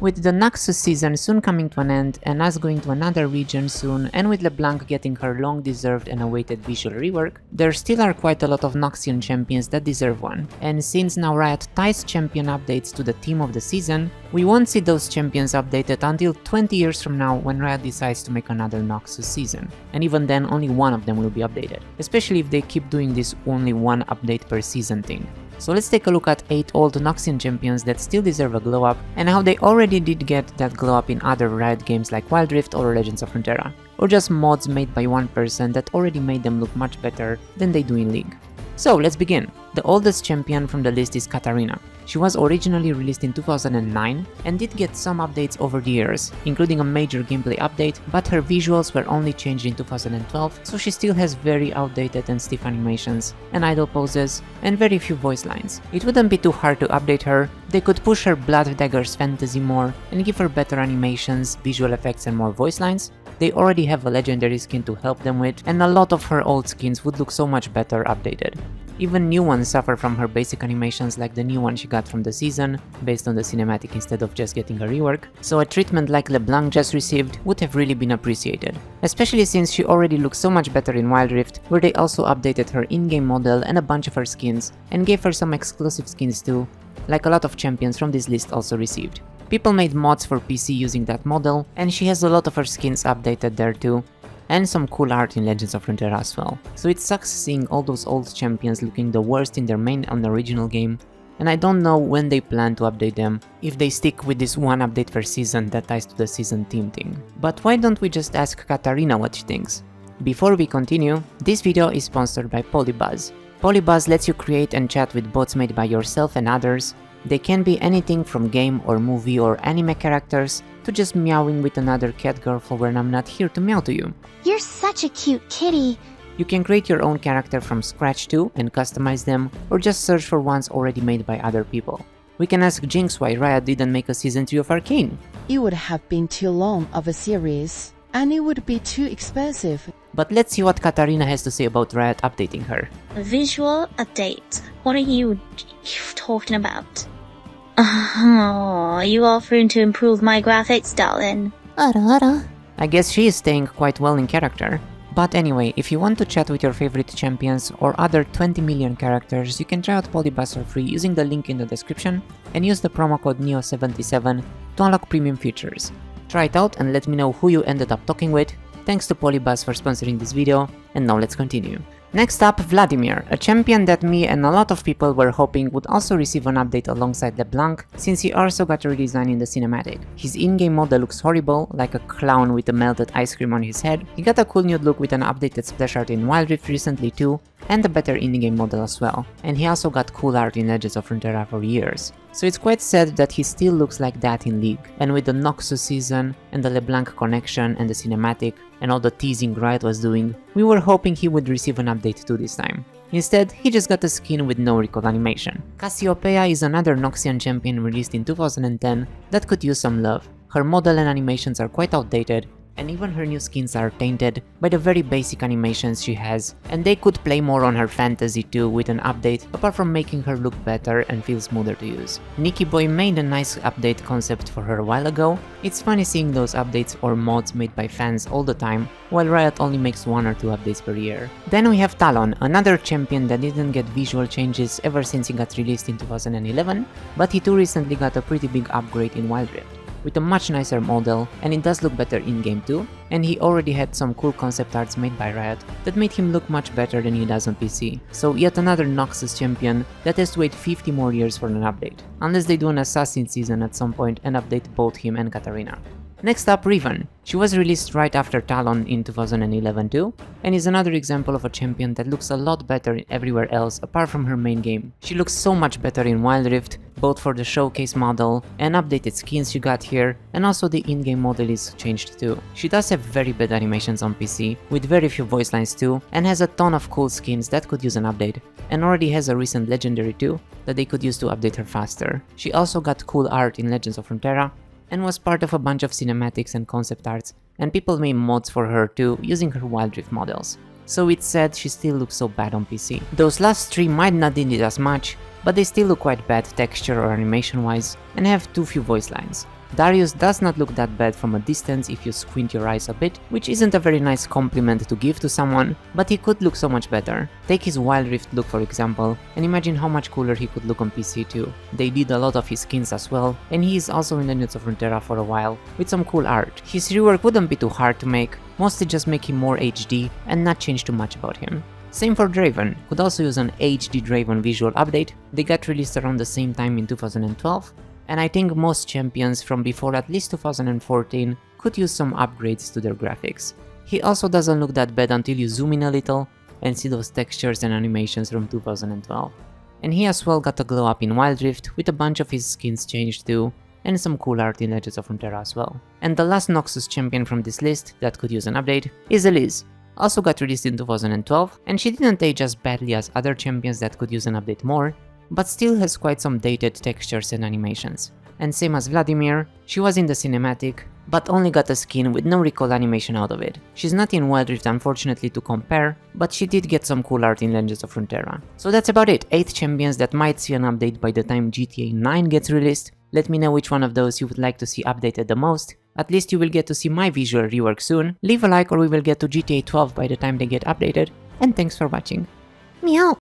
With the Noxus season soon coming to an end and us going to another region soon, and with LeBlanc getting her long-deserved and awaited visual rework, there still are quite a lot of Noxian champions that deserve one. And since now Riot ties champion updates to the theme of the season, we won't see those champions updated until 20 years from now when Riot decides to make another Noxus season. And even then, only one of them will be updated, especially if they keep doing this only one update per season thing. So let's take a look at 8 old Noxian champions that still deserve a glow up, and how they already did get that glow up in other Riot games like Wild Rift or Legends of Runeterra, or just mods made by one person that already made them look much better than they do in League. So let's begin. The oldest champion from the list is Katarina. She was originally released in 2009 and did get some updates over the years, including a major gameplay update, but her visuals were only changed in 2012, so she still has very outdated and stiff animations, and idle poses, and very few voice lines. It wouldn't be too hard to update her. They could push her Blood Daggers fantasy more and give her better animations, visual effects and more voice lines. They already have a legendary skin to help them with, and a lot of her old skins would look so much better updated. Even new ones suffer from her basic animations, like the new one she got from the season, based on the cinematic instead of just getting a rework, so a treatment like LeBlanc just received would have really been appreciated. Especially since she already looks so much better in Wild Rift, where they also updated her in-game model and a bunch of her skins, and gave her some exclusive skins too, like a lot of champions from this list also received. People made mods for PC using that model, and she has a lot of her skins updated there too, and some cool art in Legends of Runeterra as well. So it sucks seeing all those old champions looking the worst in their main and original game, and I don't know when they plan to update them, if they stick with this one update per season that ties to the season theme thing. But why don't we just ask Katarina what she thinks? Before we continue, this video is sponsored by Polybuzz. Polybuzz lets you create and chat with bots made by yourself and others. They can be anything from game or movie or anime characters to just meowing with another cat girl for when I'm not here to meow to you. You're such a cute kitty. You can create your own character from scratch too and customize them, or just search for ones already made by other people. We can ask Jinx why Riot didn't make a season 3 of Arcane. It would have been too long of a series, and it would be too expensive. But let's see what Katarina has to say about Riot updating her. Visual update. What are you talking about? Oh, you offering to improve my graphics, darling? I guess she is staying quite well in character. But anyway, if you want to chat with your favorite champions or other 20 million characters, you can try out Polybuzz for free using the link in the description and use the promo code NEO77 to unlock premium features. Try it out and let me know who you ended up talking with. Thanks to Polybuzz for sponsoring this video, and now let's continue. Next up, Vladimir, a champion that me and a lot of people were hoping would also receive an update alongside LeBlanc, since he also got a redesign in the cinematic. His in-game model looks horrible, like a clown with a melted ice cream on his head. He got a cool nude look with an updated splash art in Wild Rift recently too, and a better in-game model as well. And he also got cool art in Legends of Runeterra for years. So it's quite sad that he still looks like that in League, and with the Noxus season, and the LeBlanc connection, and the cinematic, and all the teasing Riot was doing, we were hoping he would receive an update too this time. Instead, he just got a skin with no recall animation. Cassiopeia is another Noxian champion released in 2010 that could use some love. Her model and animations are quite outdated, and even her new skins are tainted by the very basic animations she has, and they could play more on her fantasy too with an update, apart from making her look better and feel smoother to use. Nikki Boy made a nice update concept for her a while ago. It's funny seeing those updates or mods made by fans all the time, while Riot only makes 1 or 2 updates per year. Then we have Talon, another champion that didn't get visual changes ever since he got released in 2011, but he too recently got a pretty big upgrade in Wild Rift, with a much nicer model, and it does look better in-game too, and he already had some cool concept arts made by Riot that made him look much better than he does on PC. So yet another Noxus champion that has to wait 50 more years for an update, unless they do an assassin season at some point and update both him and Katarina. Next up, Riven. She was released right after Talon in 2011 too, and is another example of a champion that looks a lot better everywhere else apart from her main game. She looks so much better in Wild Rift, both for the showcase model and updated skins she got here, and also the in-game model is changed too. She does have very bad animations on PC, with very few voice lines too, and has a ton of cool skins that could use an update, and already has a recent legendary too that they could use to update her faster. She also got cool art in Legends of Runeterra, and was part of a bunch of cinematics and concept arts, and people made mods for her too using her Wild Rift models. So it's sad she still looks so bad on PC. Those last 3 might not need it as much, but they still look quite bad texture or animation wise, and have too few voice lines. Darius does not look that bad from a distance if you squint your eyes a bit, which isn't a very nice compliment to give to someone, but he could look so much better. Take his Wild Rift look for example, and imagine how much cooler he could look on PC too. They did a lot of his skins as well, and he is also in the Legends of Runeterra for a while, with some cool art. His rework wouldn't be too hard to make, mostly just make him more HD and not change too much about him. Same for Draven, could also use an HD Draven visual update. They got released around the same time in 2012, and I think most champions from before at least 2014 could use some upgrades to their graphics. He also doesn't look that bad until you zoom in a little and see those textures and animations from 2012. And he as well got a glow up in Wild Rift with a bunch of his skins changed too, and some cool art in Legends of Runeterra as well. And the last Noxus champion from this list that could use an update is Elise. Also got released in 2012, and she didn't age as badly as other champions that could use an update more, but still has quite some dated textures and animations. And same as Vladimir, she was in the cinematic, but only got a skin with no recall animation out of it. She's not in Wild Rift unfortunately to compare, but she did get some cool art in Legends of Runeterra. So that's about it, 8 champions that might see an update by the time GTA 9 gets released. Let me know which one of those you would like to see updated the most. At least you will get to see my visual rework soon. Leave a like or we will get to GTA 12 by the time they get updated. And thanks for watching. Meow!